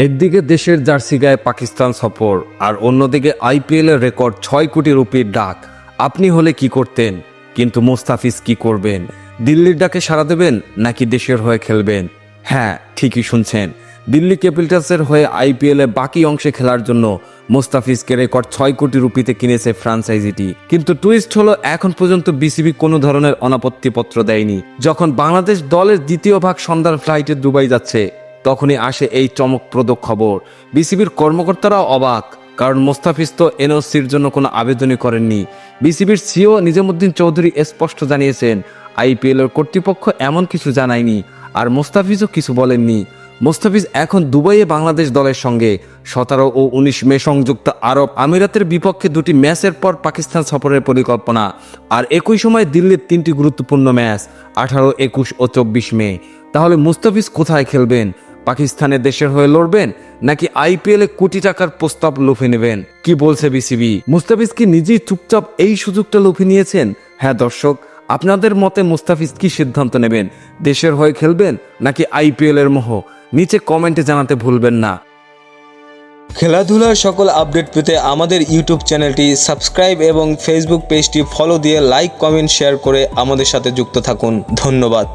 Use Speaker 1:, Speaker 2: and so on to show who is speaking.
Speaker 1: একদিকে দেশের জার্সি গায়ে পাকিস্তান সফর আর অন্যদিকে আইপিএলের রেকর্ড ৬ কোটি রুপির ডাক। আপনি হলে কি করতেন? কিন্তু মুস্তাফিজ কি করবেন? দিল্লির ডাকে সাড়া দেবেন নাকি দেশের হয়ে খেলবেন? হ্যাঁ, ঠিকই শুনছেন, দিল্লি ক্যাপিটালসের হয়ে আইপিএলে বাকি অংশে খেলার জন্য মুস্তাফিজকে রেকর্ড ৬ কোটি রুপিতে কিনেছে ফ্র্যাঞ্চাইজিটি। কিন্তু টুইস্ট হলো, এখন পর্যন্ত বিসিবি কোনো ধরনের অনাপত্তিপত্র দেয়নি। যখন বাংলাদেশ দলের দ্বিতীয় ভাগ সন্ধ্যার ফ্লাইটে দুবাই যাচ্ছে, তখনই আসে এই চমকপ্রদ খবর। বিসিবির কর্মকর্তারাও অবাক, কারণ মুস্তাফিজ তো এনওসির জন্য কোনো আবেদনই করেননি। বিসিবির সিও নিজামুদ্দিন চৌধুরী স্পষ্ট জানিয়েছেন, আইপিএলের কর্তৃপক্ষ এমন কিছু জানায়নি, আর মুস্তাফিজও কিছু বলেননি। মুস্তাফিজ এখন দুবাইয়ে বাংলাদেশ দলের সঙ্গে 17 ও 19 মে সংযুক্ত আরব আমিরাতের বিপক্ষে 2টি ম্যাচের পর পাকিস্তান সফরের পরিকল্পনা। আর একই সময় দিল্লির 3টি গুরুত্বপূর্ণ ম্যাচ 18, 21 ও 24 মে। তাহলে মুস্তাফিজ কোথায় খেলবেন? পাকিস্তানের দেশের হয়ে লড়বেন নাকি আইপিএলে কোটি টাকার প্রস্তাব লুফে নেবেন? কি বলছে বিসিবি? মুস্তাফিজ কি নিজেই চুপচাপ এই সুযোগটা লুফে নিয়েছেন? হ্যাঁ দর্শক, আপনাদের মতে মুস্তাফিজ কি সিদ্ধান্ত নেবেন? দেশের হয়ে খেলবেন নাকি আইপিএলের মোহ? নিচে কমেন্টে জানাতে ভুলবেন না।
Speaker 2: খেলাধুলার সকল আপডেট পেতে আমাদের ইউটিউব চ্যানেলটি সাবস্ক্রাইব এবং ফেসবুক পেজটি ফলো দিয়ে লাইক, কমেন্ট, শেয়ার করে আমাদের সাথে যুক্ত থাকুন। ধন্যবাদ।